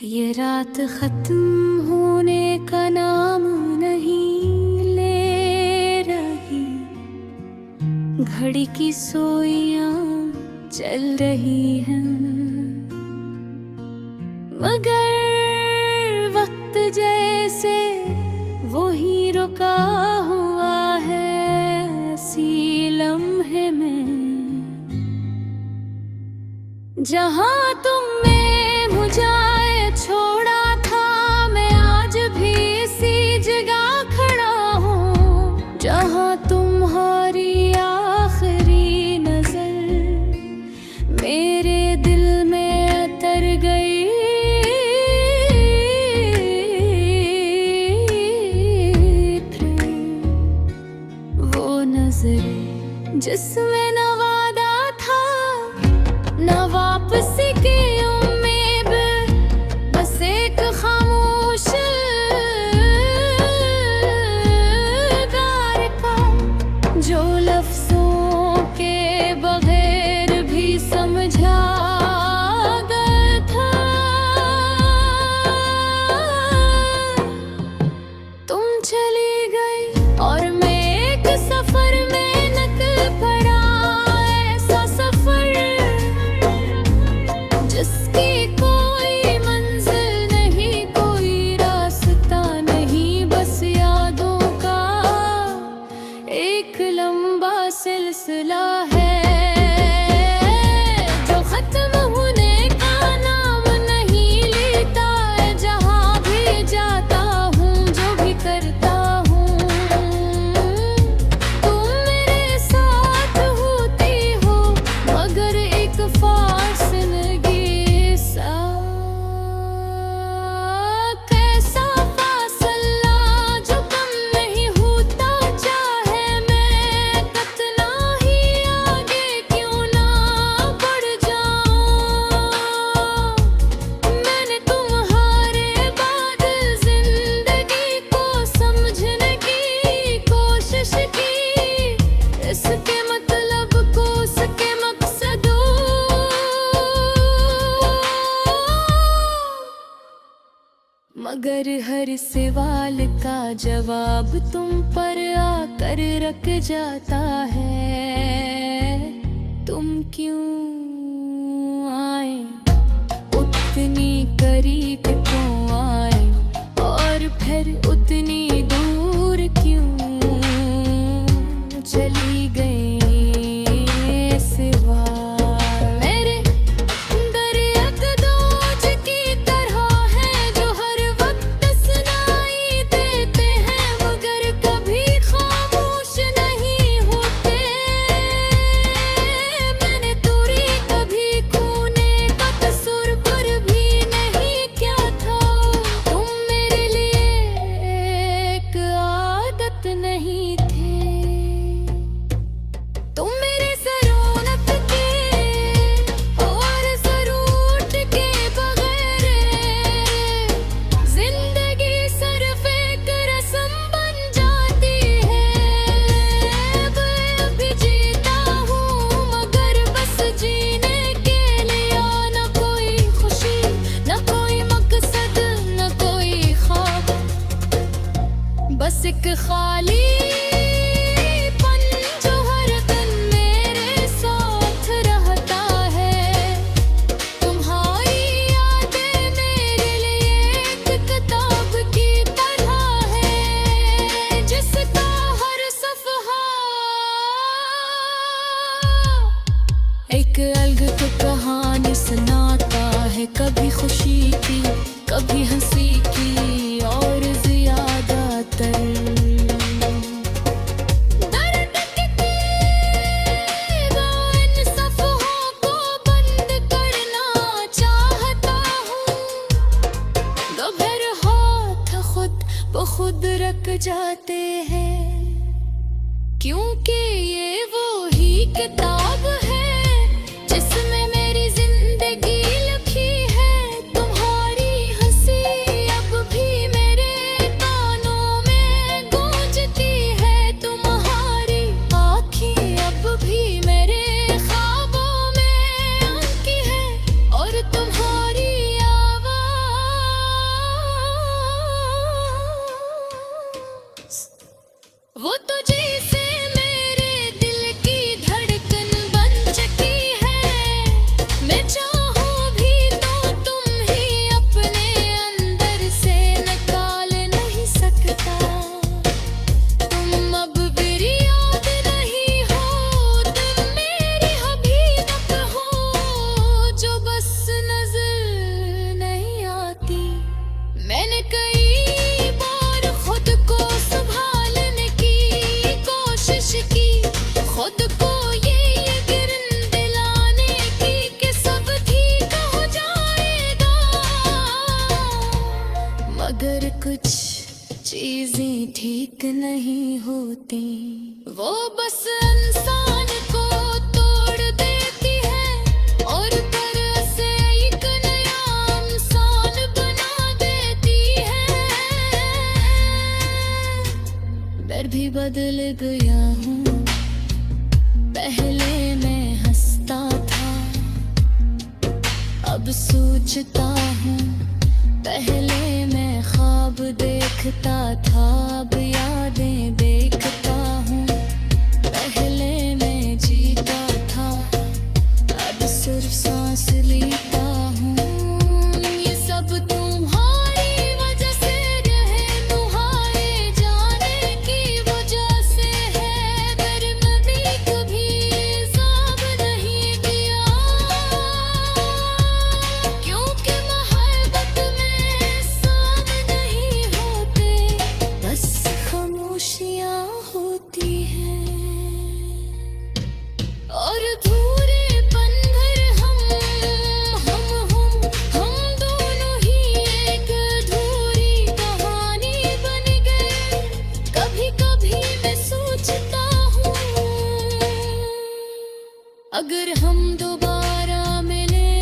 ये रात खत्म होने का नाम नहीं ले रही, घड़ी की सोइयां चल रही हैं, मगर वक्त जैसे वो ही रुका हुआ है ऐसी लम्हे में, जहां तुमने मुझे छोड़ा था मैं आज भी इसी जगह खड़ा हूँ, जहाँ तुम्हारी आखिरी नजर मेरे दिल में उतर गई। फिर वो नजर जिसमें न वादा था न वापसी की सिलसिला है जो खत्म होने का नाम नहीं लेता है। जहाँ भी जाता हूँ जो भी करता हूँ तुम मेरे साथ होती हो, मगर एक फासलगी सा। कैसा फासला जो कम नहीं होता, चाहे मैं कितना मगर हर सवाल का जवाब तुम पर आकर रख जाता है। तुम क्यों आए, उतनी करीब क्यों आए, और फिर उतनी दूर क्यों चली गई। सिवा नहीं थे तुम मेरे ज़रूरत के और ज़रूरत के बगैर जिंदगी सिर्फ एक रस्म बन जाती है। मैं भी जीता हूँ मगर बस जीने के लिए, न कोई खुशी न कोई मकसद न कोई ख्वाब, बस एक खाली पन जो हर दिन मेरे साथ रहता है। तुम्हारी यादें मेरे लिए एक किताब की तरह है, जिसका हर सफ़हा एक अलग कहानी सुनाता है, कभी खुशी की कभी हंसी की और ज्यादातर दर्द की। इन सफ़हों को बंद करना चाहता हूँ, दोपहर हाथ खुद ब खुद रख जाते हैं, क्योंकि ये वो ही किताब है जिसमें मेरी जिंदगी लिखी है। तुम्हारी हंसी अब भी मेरे कानों में गूंजती है, तुम्हारी आँखें अब भी मेरे ख्वाबों में आंकी है, और तुम्हारी आवाज़ अगर कुछ चीजें ठीक नहीं होती, वो बस इंसान को तोड़ देती है और तरह से एक नया इंसान बना देती है। मैं भी बदल गया हूँ, पहले मैं हंसता था, अब सोचता हूँ। पहले मैं ख्वाब देखता था, अब यादें देखता हूँ। पहले मैं जीता था, अब सिर्फ सांस लेता हूँ। ये सब तुम्हारी वजह से, रहनुमाई जाने की वजह से है। मेरे में भी कभी हिसाब नहीं दिया, क्योंकि मोहब्बत में साथ नहीं होते, बस खामोशियाँ होती हैं। और अधूरे पन भर हम दोनों ही एक अधूरी कहानी बन गए। कभी कभी मैं सोचता हूँ, अगर हम दोबारा मिले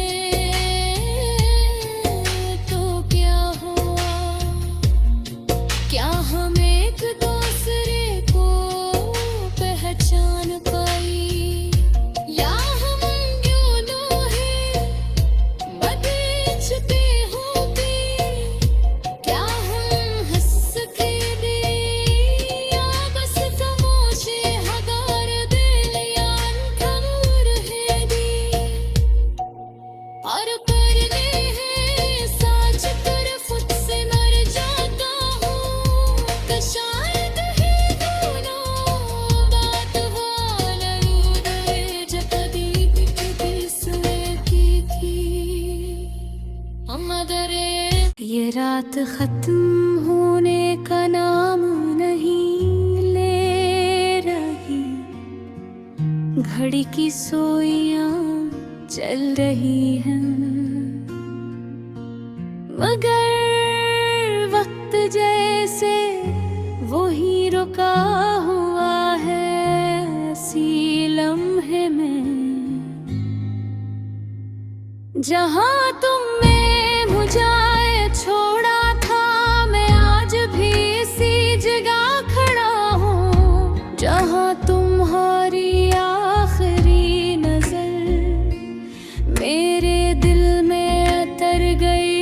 तो क्या हुआ? क्या हम एक दूसरे को पहचान पाई, या हम दोनों ही बदल चुके होंगे? क्या हम हंस के भी, या बस खामोशे हगार दिल या अंधूर है भी? और करने हैं साच कर खुद से मर जाता हूँ, कि शायद ही दोनों बात वाला रूदे जकदी किसने की थी। हमारे ये रात खत्म होने का नाम नहीं ले रही, घड़ी की सोइयां चल रही हैं, मगर वक्त जैसे वो ही रुका हुआ है इसी लम्हे में। जहाँ तुमने मुझे छोड़ा था, मैं आज भी इसी जगह खड़ा हूँ, जहाँ तुम्हारी आखिरी नजर मेरे दिल में उतर गई।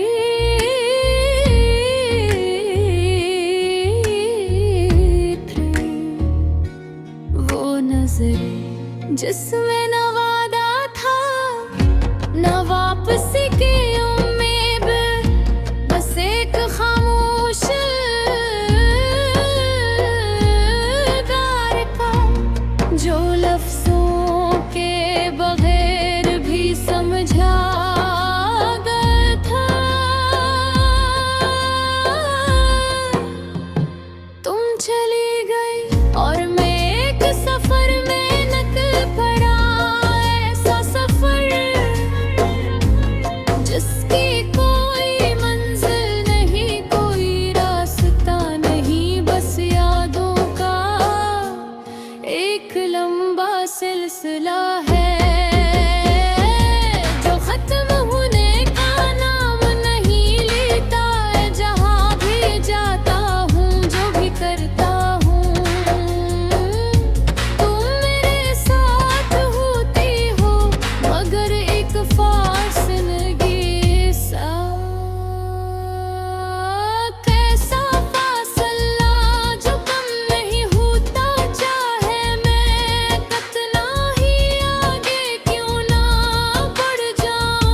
वो नजर जिसमें न वादा था, न वापसी की उम्मीद, बस एक खामोश गार का, जो लफ्जों के बगैर भी समझा गया था। तुम चली गई और मैं एक सफर में निकल पड़ा, ऐसा सफर जिसकी कोई मंजिल नहीं, कोई रास्ता नहीं, बस यादों का एक लंबा सिलसिला है, जो खत्म होने का नाम नहीं लेता है। जहाँ भी जाता हूँ, जो भी करता हूँ, तुम मेरे साथ होती हो, मगर एक फासलगी सा। कैसा फासला जो कम नहीं होता, चाहे मैं कितना ही आगे क्यों ना बढ़ जाऊं।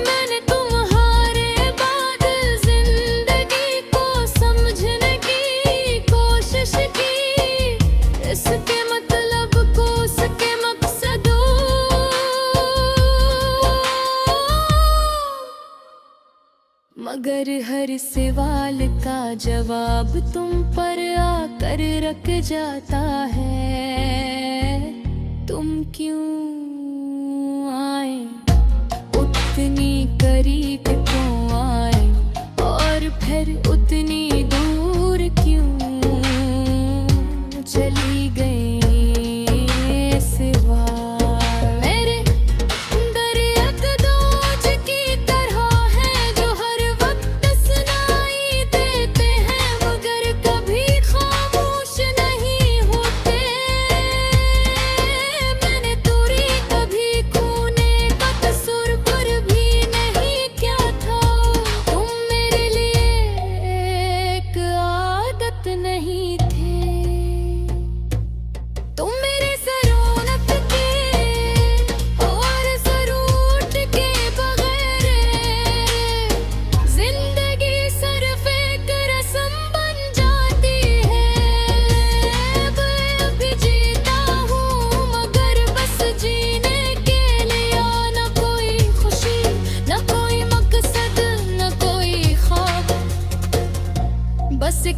मैंने तुम्हारे बाद जिंदगी को समझने की कोशिश की, इसके मतलब को, उसके मकसदों, मगर हर सवाल का जवाब तुम पर आकर रख जाता है। तुम क्यों आए, उतनी करीब क्यों आए?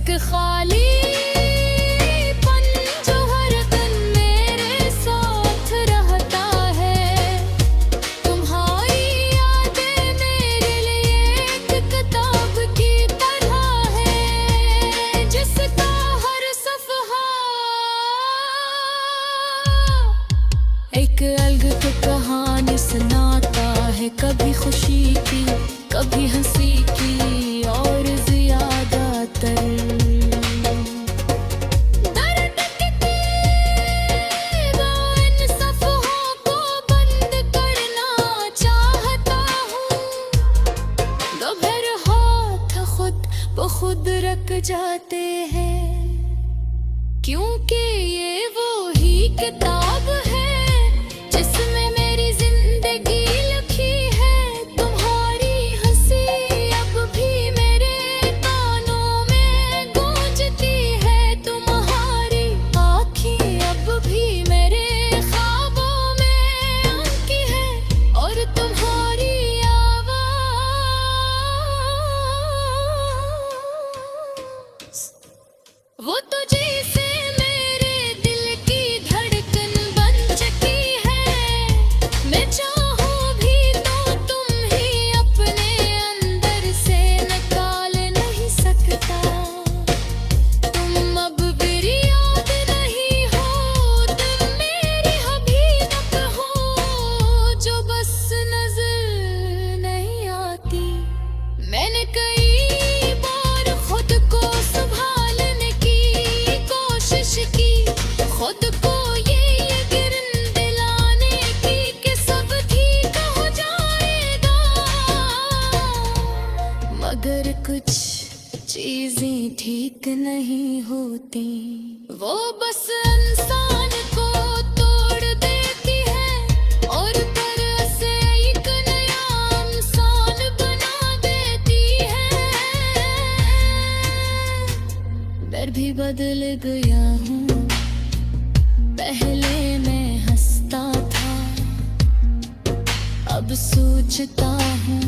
एक खाली पन जो हर दिन मेरे साथ रहता है। तुम्हारी यादें मेरे लिए एक किताब की तरह है, जिसका हर सफ़हा एक अलग कहानी सुनाता है। कभी खुशी की, कभी हंसी की, और ज्यादातर दर्द की। इन सफ़हों को बंद करना चाहता हूँ। दोपहर हाथ खुद ब खुद रख जाते हैं, क्योंकि ये वो ही किताब है जिसमें मेरी जिंदगी लिखी है। तुम्हारी हंसी अब भी मेरे कानों में गूंजती है। तुम्हारी आँखें अब भी मेरे ख्वाबों में आंकी है, और तुम्हारी आवाज़ वो तो जैसे मेरे दिल की धड़कन बन चुकी है। मैं चाहूँ भी तो तुम ही अपने अंदर से निकाल नहीं सकता। तुम अब मेरी याद नहीं हो, तुम मेरी हबीब हो जो बस नजर नहीं आती। मैंने कई बार खुद को संभालने की कोशिश की, खुद को ये यकीन दिलाने की कि सब ठीक हो जाएगा, मगर कुछ चीजें ठीक नहीं होती। वो बस इंसान को तोड़ देती है, और तरह से एक नया इंसान बना देती है। मैं भी बदल गया हूँ। पहले मैं हंसता था, अब सोचता हूँ।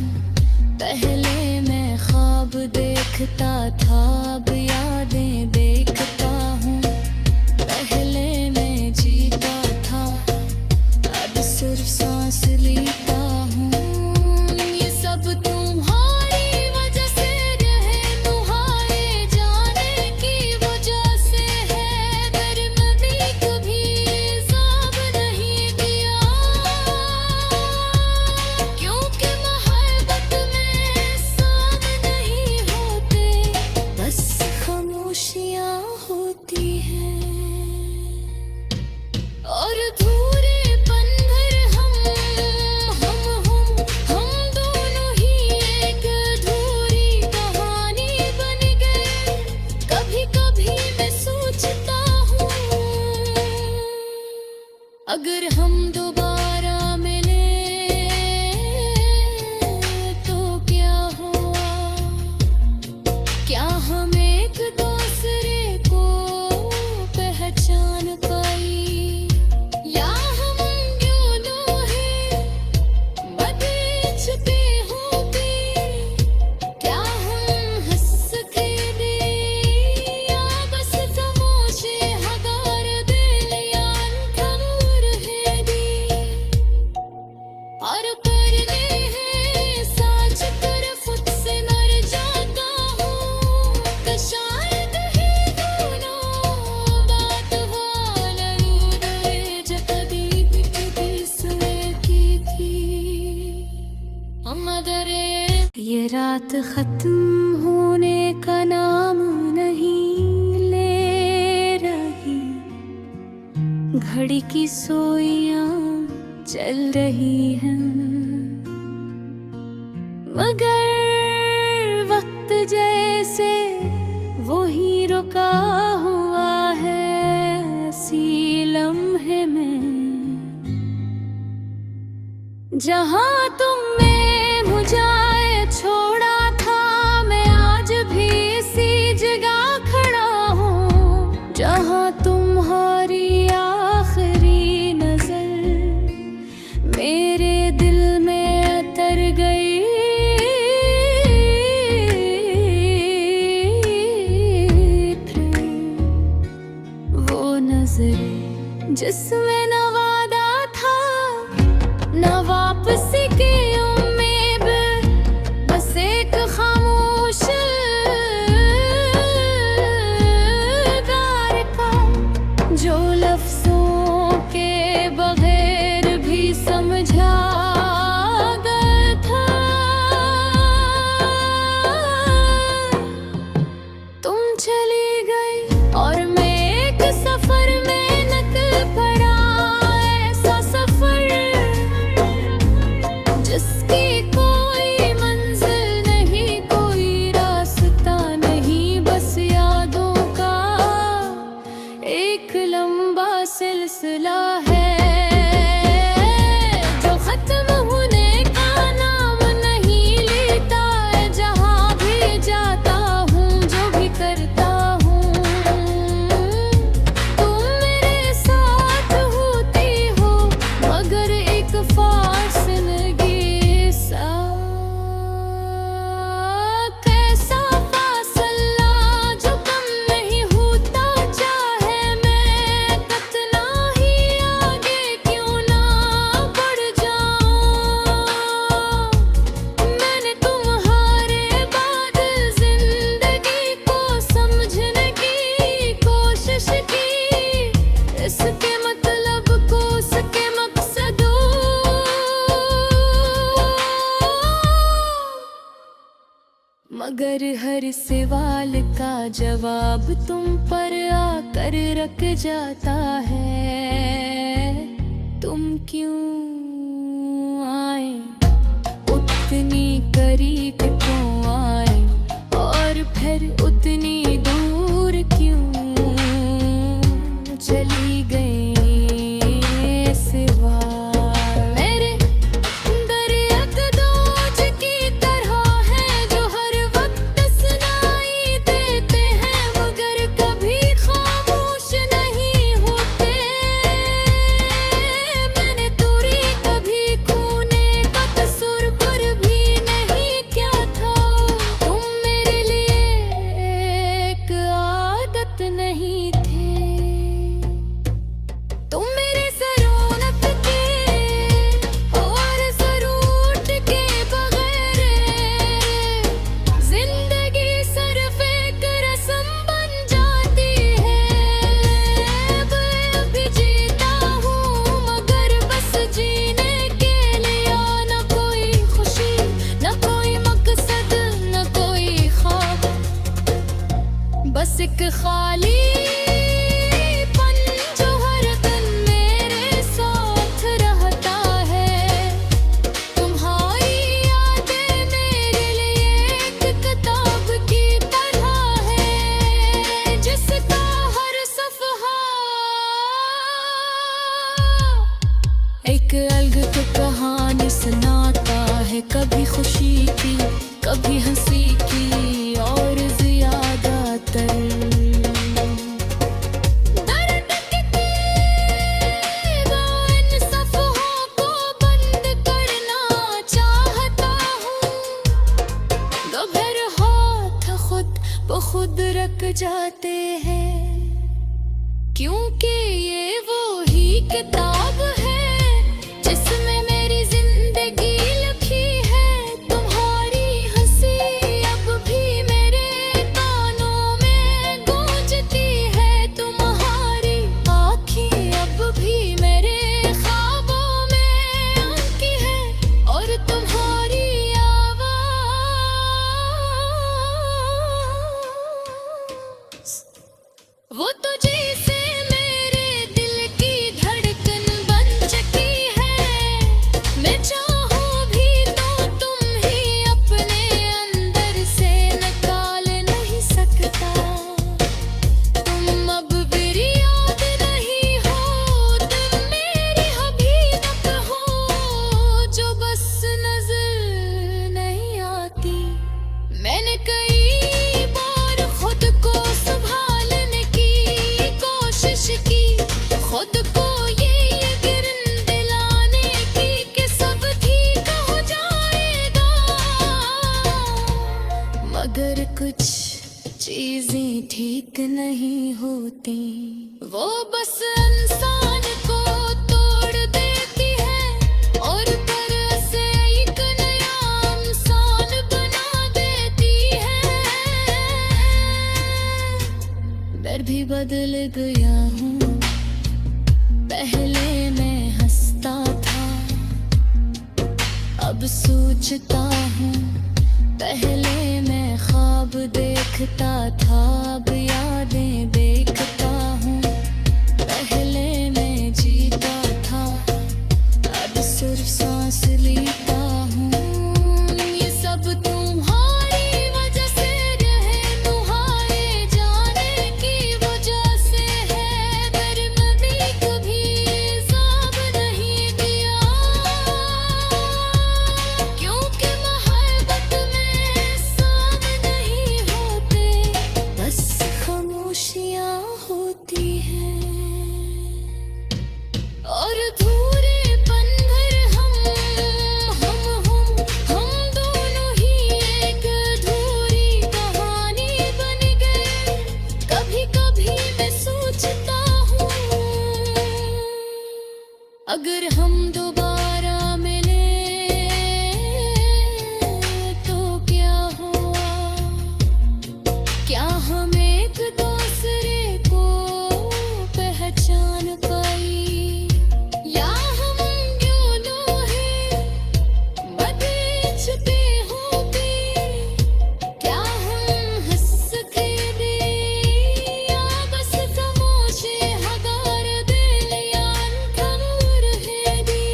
पहले मैं ख्वाब देखता था, अब यादें देखता हूँ। पहले मैं जीता था, अब सिर्फ सांस लेता हूँ। ये सब तुम्हारी वजह से, रहनुमाए जाने की वजह से है। पर मैं कभी हिसाब नहीं दिया, क्योंकि मोहब्बत में साथ नहीं होते, बस खामोशियाँ होती हैं। और अधूरेपन भर हम दोनों ही एक अधूरी कहानी बन गए। कभी कभी मैं सोचता हूँ, अगर हम दोबारा मिले तो क्या हुआ? क्या हम एक दूसरे को पहचान पाई, या हम दोनों ही बदले छुपे होंगे? क्या हम हंस के दे, या बस खामोशे हगार दिल, या अंधूर है दी। और करने हैं साच कर खुद से मर जाता हूँ, कि शायद ही दोनों बात वाला रूद जो कभी भी कभी सुने की थी। मदरे ये रात खत्म होने का नाम नहीं ले रही, घड़ी की सोइयां चल रही हैं, मगर वक्त जैसे वो ही रुका हुआ है इसी लम्हे में। जहाँ तुमने मुझे छोड़ा था, मैं आज भी इसी जगह खड़ा हूँ, जहाँ तुम्हारी आखिरी नजर मेरे दिल में उतर गई। जिसमें न वादा था न वापसी की उम्मीद, बस एक खामोश गार का जो लफ्जों के बगैर भी समझा गया था। तुम चली गई और मैं एक सफर में निकल पड़ा, ऐसा सफर जिसकी कोई मंजिल नहीं, कोई रास्ता नहीं, बस यादों का एक लंबा सिलसिला है जो खत्म होने का नाम नहीं लेता है। जहाँ भी जाता हूँ, जो भी करता हूँ, तुम मेरे साथ होती हो, मगर एक फासलगी सा। कैसा फासला जो कम नहीं होता, चाहे मैं कितना ही आगे क्यों ना बढ़ जाऊं। मैंने तुम्हारे बाद जिंदगी को समझने की कोशिश की, इसके मतलब को, उसके मकसदों, मगर हर सवाल का जवाब तुम पर आकर रख जाता है। तुम क्यों आए, उतनी करीब क्यों आए, और फिर उतनी दूर क्यों चली गई सिवा मेरे दरियाकदोज की तरह है, जो हर वक्त सुनाई देते हैं मगर कभी खामोश नहीं होते। मैंने दूरी कभी खोने का कसूर पर भी नहीं किया था। तुम मेरे लिए एक आदत नहीं थे, तुम मेरे ज़रूरत के और ज़रूरत के बगैर जिंदगी सिर्फ एक रस्म बन जाती है। अभी जीता हूँ मगर बस जीने के लिए, न कोई खुशी, न कोई मकसद, न कोई ख्वाब, बस एक खालीपन जो हर दिन मेरे साथ रहता है। तुम्हारी यादें मेरे लिए एक किताब की तरह है, जिसका हर सफ़हा एक अलग कहानी सुनाता है, कभी खुशी की, कभी हंसी की, और ज्यादातर दर्द के इन सफ़हों को बंद करना चाहता हूँ। दोपहर हाथ खुद ब खुद रख जाते हैं, क्योंकि ये वो ही किताब है जिसमें मेरी जिंदगी लिखी है। तुम्हारी हंसी अब भी मेरे कानों में गूंजती है, तुम्हारी आँखें अब भी मेरे ख्वाबों में आंकी है, और तुम्हारी आवाज़ वो तो जैसे मेरे दिल की धड़कन बन चुकी है। मैं चाहूँ भी तो तुम ही अपने अंदर से निकाल नहीं सकता। तुम अब मेरी याद नहीं हो, तुम मेरी हबीबत हो, जो बस नजर नहीं आती। मैंने कई बार खुद को संभालने की कोशिश की, खुद को ये यकीन दिलाने की कि सब ठीक हो जाएगा, मगर कुछ चीजें ठीक नहीं होती, वो बस इंसान को तोड़ देती है और तरह से एक नया इंसान बना देती है। मैं भी बदल गया हूँ, पहले मैं हंसता था, अब सोचता हूँ। पहले मैं ख्वाब देखता था, अब यादें देखता हूँ। पहले मैं जीता था, अब सिर्फ सांस लेता हूँ। ये सब तुम्हारी वजह से, रहनुमाई जाने की वजह से है। पर मैंने कभी हिसाब नहीं दिया, क्योंकि मोहब्बत में साथ नहीं होते, बस खामोशियाँ होती हैं। और अधूरे पन भर हम दोनों ही एक अधूरी कहानी बन गए। कभी कभी मैं सोचता हूँ, अगर हम दोबारा मिले तो क्या हुआ? क्या हम एक दूसरे को पहचान पाई, या हम दोनों ही बदले छुपे होंगे? क्या हम हंस के भी, या बस खामोशे हगार दिल या थम रहेगी?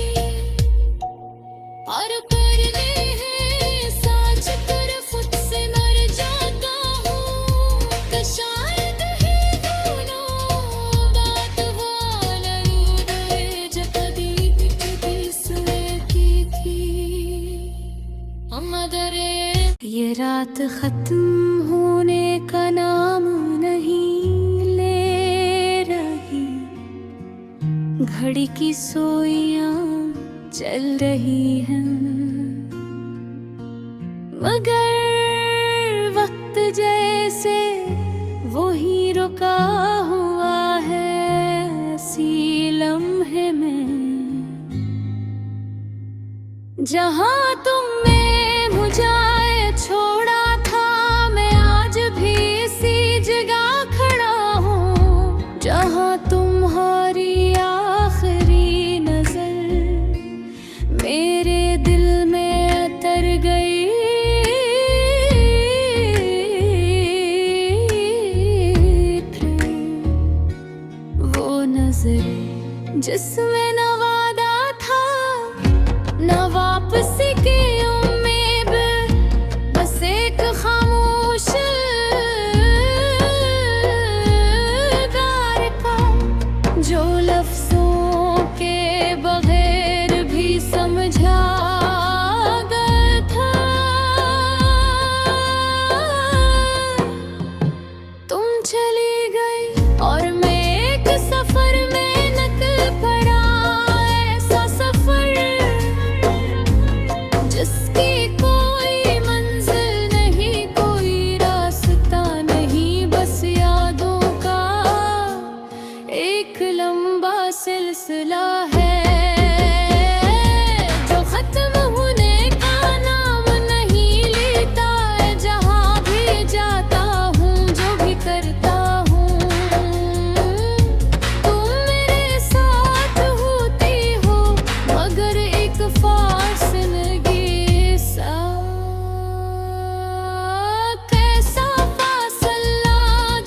और करने हैं साच कर खुद से मर जाता हूँ, कि शायद ही दोनों बात वाला रूदे जकदी किसने की थी। अमदरे ये रात खत्म होने का नाम नहीं ले रही, घड़ी की सोइयां चल रही हैं, मगर वक्त जैसे वो ही रुका हुआ है इसी लम्हे में। जहाँ तुमने मुझे छोड़ा था, मैं आज भी इसी जगह खड़ा हूँ, जहाँ तुम्हारी आखिरी नजर मेरे दिल में उतर गई। फिर वो नजर जिसमें न वादा था, न वापसी की उम्मीद, बस एक खामोश गार का, जो लफ्जों के बगैर भी समझा गया था। तुम चली गई और मैं एक सफर में निकल पड़ा, ऐसा सफर जिसकी कोई मंजिल नहीं, कोई रास्ता नहीं, बस यादों का एक लंबा सिलसिला है, जो खत्म होने का नाम नहीं लेता है। जहाँ भी जाता हूँ, जो भी करता हूँ, तुम मेरे साथ होती हो, मगर एक फासलगी सा। कैसा फासला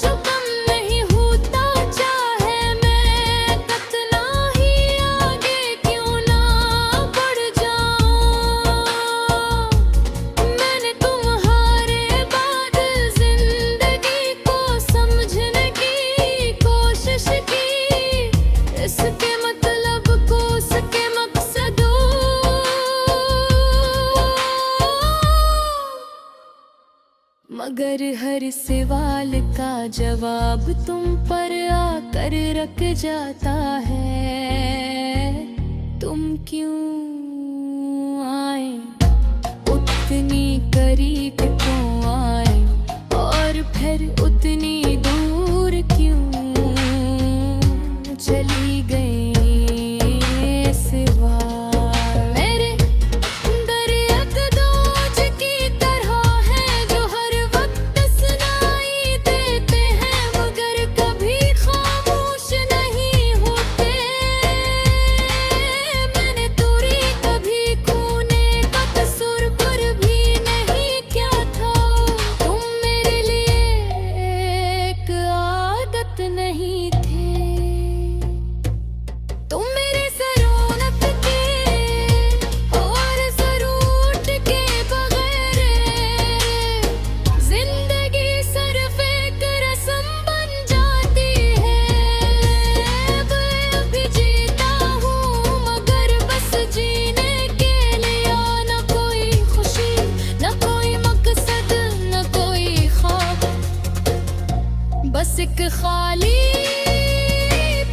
जो कम नहीं होता, चाहे मैं कितना ही आगे क्यों ना बढ़ जाऊं। मैंने तुम्हारे बाद जिंदगी को समझने की कोशिश की, इसके मतलब को, उसके मकसदों, मगर हर सवाल का जवाब तुम पर आकर रख जाता है। तुम क्यों आए, उतनी करीब क्यों आए, और फिर एक खाली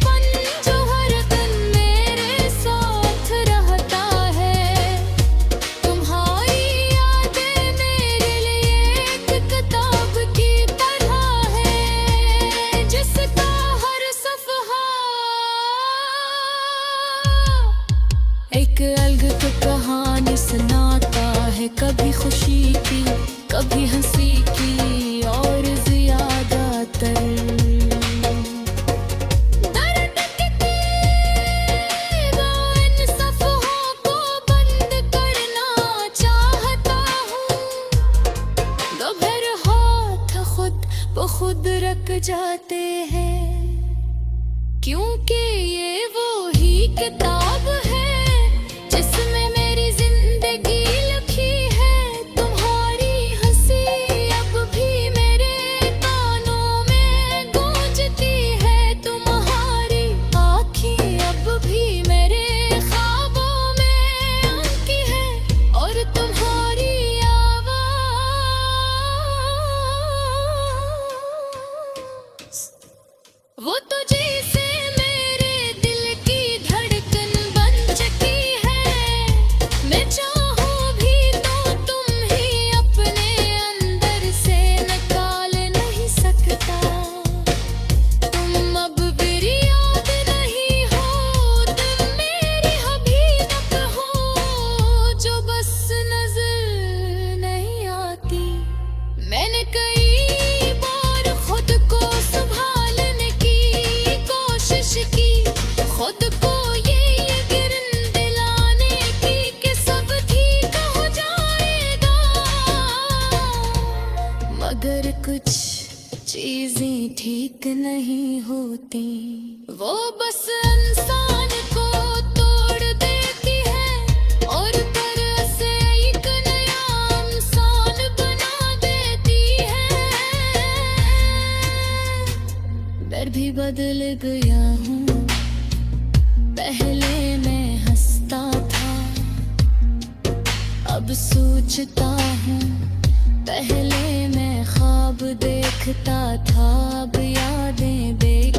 पन जो हर दिन मेरे साथ रहता है। तुम्हारी यादें मेरे लिए एक किताब की तरह है, जिसका हर सफ़हा एक अलग कहानी सुनाता है। कभी खुशी की, कभी हंसी की, और ज्यादातर दर्द की वो इन सफ़हों को बंद करना चाहता हूँ। दोपहर हाथ खुद ब खुद रख जाते हैं, क्योंकि ये वो ही किताब है जिसमें मेरी जिंदगी लिखी है। तुम्हारी हंसी अब भी मेरे कानों में गूंजती है। तुम्हारी आँखें अब भी मेरे ख्वाबों में आंकी है, और तुम्हारी आवाज़ वो तो जैसे मेरे दिल की धड़कन बन चुकी है। मैं चाहूँ भी तो तुम ही अपने अंदर से निकाल नहीं सकता। तुम अब मेरी याद नहीं हो, तुम मेरी हबीबत हो जो बस नजर नहीं आती। मैंने कई बार खुद को संभालने की कोशिश की, खुद को ये यकीन दिलाने की कि सब ठीक हो जाएगा, मगर कुछ चीजें ठीक नहीं होती। वो बस इंसान को तोड़ देती है, और तरह से एक नया इंसान बना देती है। मैं भी बदल गया हूँ। पहले मैं हंसता था, अब सोचता हूँ। पहले मैं ख्वाब देखता था, अब यादें देख